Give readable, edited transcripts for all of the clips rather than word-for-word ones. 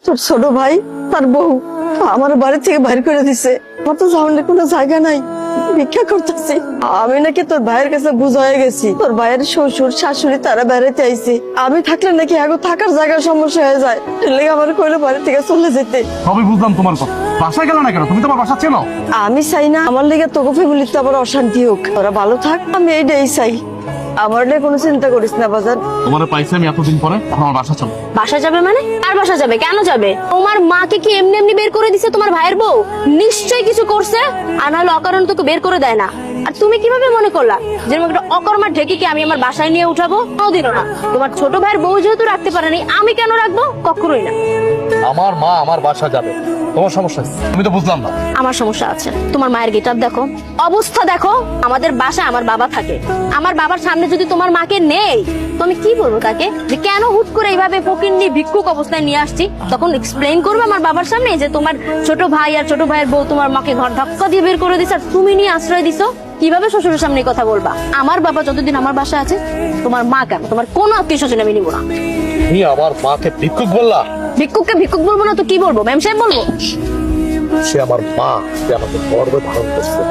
তোর ছোট ভাই তার বউ আমার বাড়ি থেকে বাইর করে দিছে। আমার তো সামনে কোনো জায়গা নাই, ভিক্ষা করতেছি। আমি নাকি তোর ভাইয়ের কাছে বুঝা হয়ে গেছি, তোর ভাইয়ের শ্বশুর শাশুড়ি তারা বেড়াতে আইছে। আমি থাকলে নাকি এখন থাকার জায়গার সমস্যা হয়ে যায়, লেগে আমার কইলে বাড়ি থেকে চলে যেতে। সবই বুঝলাম তোমার কথা, বাসায় গেল না কেন? তুমি তোমার বাসা চেনো? আমি চাই না আমার লেগে তোকে ফ্যামিলিতে আবার অশান্তি হোক, ওরা ভালো থাক, আমি এইটাই চাই। আমার নিয়ে কোনো চিন্তা করিস না বাজার। তোমার পাইছি আমি এতদিন পরে, এখন আমার বাসা চলো। বাসা যাবে মানে? আর বাসা যাবে? কেন যাবে? তোমার মাকে কি এমনি এমনি বের করে দিছে তোমার ভাইয়ের বউ? নিশ্চয়ই কিছু করছে, আর নাহলে অকারণ তোকে বের করে দেয় না। আর তুমি কিভাবে মনে করলা যেরকম একটা অকর্মার ঢেকিকে আমি আমার বাসায় নিয়ে উঠাবো? কোনোদিনও না। তোমার ছোট ভাইয়ের বউ যেহেতু রাখতে পারেনি, আমি কেন রাখবো? কখনোই না। আমার মা আমার বাসা যাবে, তোমার সমস্যা আছে? আমি তো বুঝলাম না। আমার সমস্যা আছে। তোমার মায়ের গেটআপ দেখো, অবস্থা দেখো। আমাদের বাসায় আমার বাবা থাকে, আমার বাবার সামনে যদি তোমার মাকে নেই তো আমি কি বলবো তাকে যে কেন হুট করে এইভাবে ফকিন্নি ভিক্ষুক অবস্থায় নিয়ে আসছি? তখন এক্সপ্লেইন করবে আমার বাবার সামনে যে তোমার ছোট ভাই আর ছোট ভাইয়ের বউ তোমার মাকে ঘর ধাক্কা দিয়ে বের করে দিছে আর তুমি নিয়ে আশ্রয় দিছো। কিভাবে শ্বশুরের সামনে কথা বলবা? আমার বাবা যতদিন আমার বাসায় আছে, তোমার মা কেন, তোমার কোনো আত্মীয় স্বজন আমি নিবো না। তুমি আমার মাকে ভিক্ষুক বললা? ভিক্ষুককে ভিক্ষুক বলবো না তো কি বলবো? ম্যাম সাহেব বলবো? সে আমার মা, সে আমাকে গর্বে ধারণ করছে।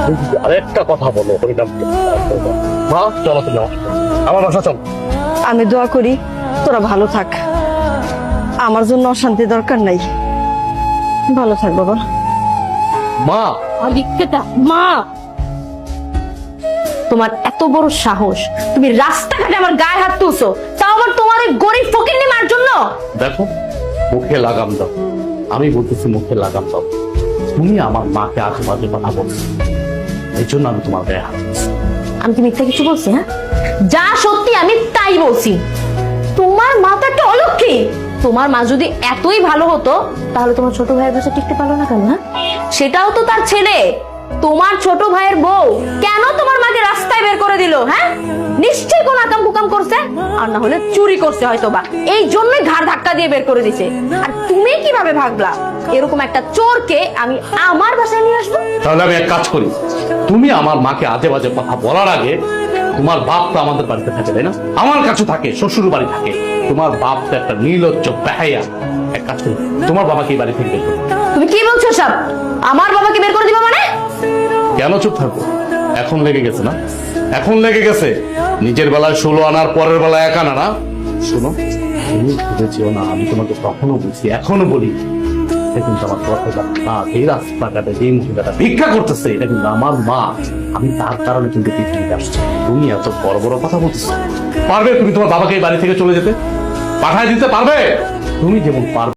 তুমি যদি আরেকটা কথা বলো হরিনাম মা, চলো তুমি আমার বাসা চলো। আমি দোয়া করি তোরা ভালো থাক, আমার জন্য অশান্তি দরকার নাই। ভালো থাক বাবা। মা মা, তোমার এত বড় সাহস, তুমি রাস্তাঘাটে আমার গায়ে হাত তুলছো, তাও আবার তোমার ওই গরিব ফকিন্নি মার জন্য। দেখো, মুখে লাগাম দাও। আমি বলতেছি মুখে লাগাম দাও। তুমি আমার মাকে আশেপাশে কথা বলছো, এই জন্য আমি তোমার গায়ে হাত দিচ্ছি। আমি কি মিথ্যা কিছু বলছি? হ্যাঁ, যা সত্যি আমি তাই বলছি। তোমার মা তো একটা অলক্ষী। তোমার মা যদি এতই ভালো হতো তাহলে তোমার ছোট ভাইয়ের কাছে টিকতে পারলো না কেন? হ্যাঁ, সেটাও তো তার ছেলে। তোমার ছোট ভাইয়ের বউ কেন তোমার মাকে রাস্তায় বের করে দিল? হ্যাঁ, নিশ্চয়ই কোন আকাম কুকাম করছে, আর না হলে চুরি করছে হয়তো বা, এই জন্যই ঘাড় ধাক্কা দিয়ে বের করে দিছে। আর তুমি কিভাবে ভাবলা এরকম একটা চোরকে আমি আমার বাসায় নিয়ে আসবো? তাহলে আমি এক কাজ করি, তুমি আমার মাকে আজে বাজে কথা বলার আগে, তোমার বাপ তো আমাদের বাড়িতে থাকে তাই না? আমার কাছে থাকে, শ্বশুর বাড়ি থাকে। তোমার বাপ তো একটা নির্লজ্জ বেহায়া। এক কাজ করি, তোমার বাবাকে এই বাড়ি থেকে বের করো। তুমি কি বলছো সব? আমার বাবাকে বের করে দিবা মানে? কেন চুপ থাকবো? এখন লেগে গেছে না? এখন লেগে গেছে। নিজের বেলায় 16 আনার, পরের বেলায় 1 আনা না। শোনো, তুমি ভেবেছিও না আমি তোমাকে কখনো বলছি, এখনো বলি, এটা কিন্তু আমার কথা না। এই রাস্তাঘাটে যে মহিলাটা ভিক্ষা করতেছে, এটা কিন্তু আমার মা। আমি তার কারণে কিন্তু পৃথিবীতে আসছি। তুমি এত বড় বড় কথা বলতেছো। পারবে তুমি তোমার বাবাকে এই বাড়ি থেকে চলে যেতে? পাঠায় দিতে পারবে? তুমি যেমন পারবে